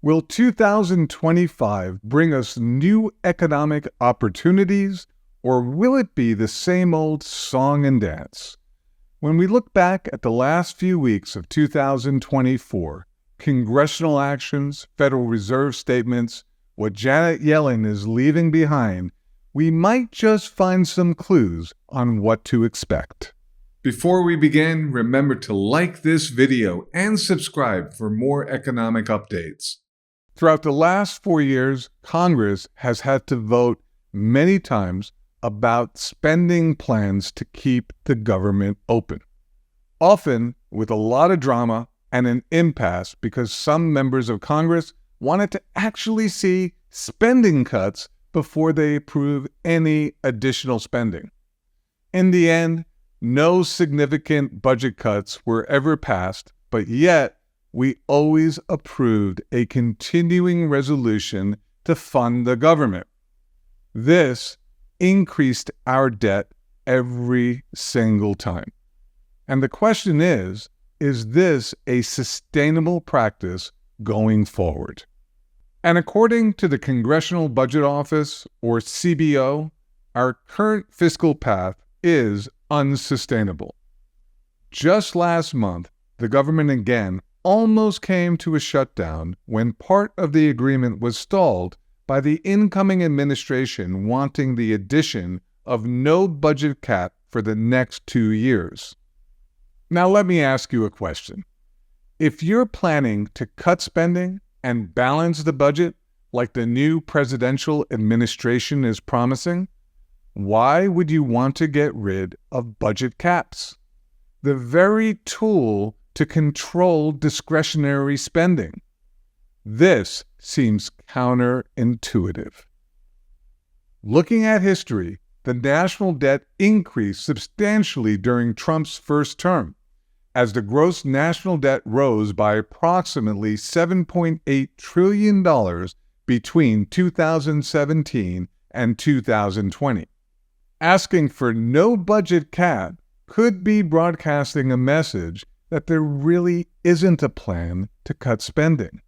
Will 2025 bring us new economic opportunities, or will it be the same old song and dance? When we look back at the last few weeks of 2024, congressional actions, Federal Reserve statements, what Janet Yellen is leaving behind, we might just find some clues on what to expect. Before we begin, remember to like this video and subscribe for more economic updates. Throughout the last 4 years, Congress has had to vote many times about spending plans to keep the government open, often with a lot of drama and an impasse because some members of Congress wanted to actually see spending cuts before they approve any additional spending. In the end, no significant budget cuts were ever passed, but yet we always approved a continuing resolution to fund the government. This increased our debt every single time. And the question is this a sustainable practice going forward? And according to the Congressional Budget Office, or CBO, our current fiscal path is unsustainable. Just last month, the government again almost came to a shutdown when part of the agreement was stalled by the incoming administration wanting the addition of no budget cap for the next 2 years. Now let me ask you a question. If you're planning to cut spending and balance the budget like the new presidential administration is promising, why would you want to get rid of budget caps? The very tool to control discretionary spending. This seems counterintuitive. Looking at history, the national debt increased substantially during Trump's first term, as the gross national debt rose by approximately $7.8 trillion between 2017 and 2020. Asking for no budget cap could be broadcasting a message that there really isn't a plan to cut spending.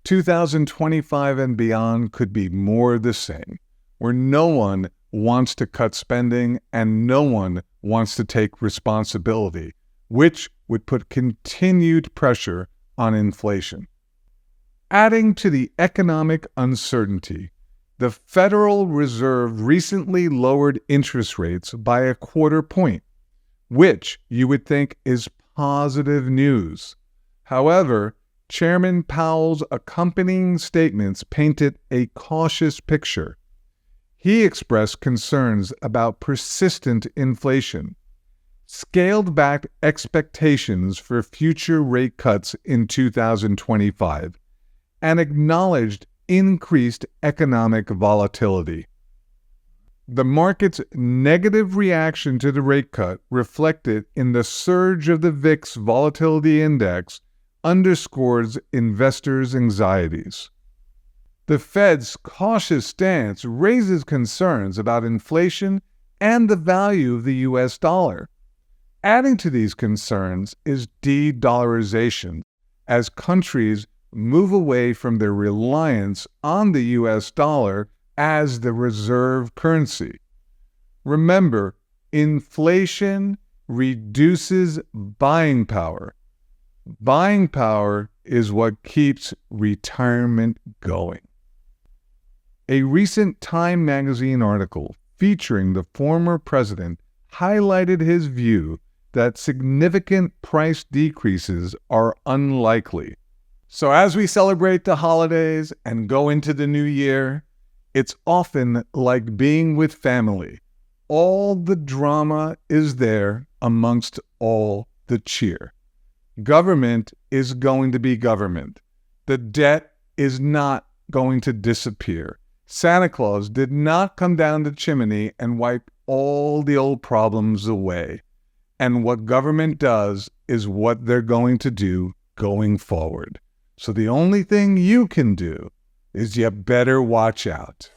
2025 and beyond could be more the same, where no one wants to cut spending and no one wants to take responsibility, which would put continued pressure on inflation. Adding to the economic uncertainty, the Federal Reserve recently lowered interest rates by 1/4 point, which you would think is positive news. However, Chairman Powell's accompanying statements painted a cautious picture. He expressed concerns about persistent inflation, scaled back expectations for future rate cuts in 2025, and acknowledged increased economic volatility. The market's negative reaction to the rate cut, reflected in the surge of the VIX Volatility Index, underscores investors' anxieties. The Fed's cautious stance raises concerns about inflation and the value of the U.S. dollar. Adding to these concerns is de-dollarization, as countries move away from their reliance on the U.S. dollar as the reserve currency. Remember, inflation reduces buying power. Buying power is what keeps retirement going. A recent Time magazine article featuring the former president highlighted his view that significant price decreases are unlikely. So as we celebrate the holidays and go into the new year, it's often like being with family. All the drama is there amongst all the cheer. Government is going to be government. The debt is not going to disappear. Santa Claus did not come down the chimney and wipe all the old problems away. And what government does is what they're going to do going forward. So the only thing you can do is you better watch out.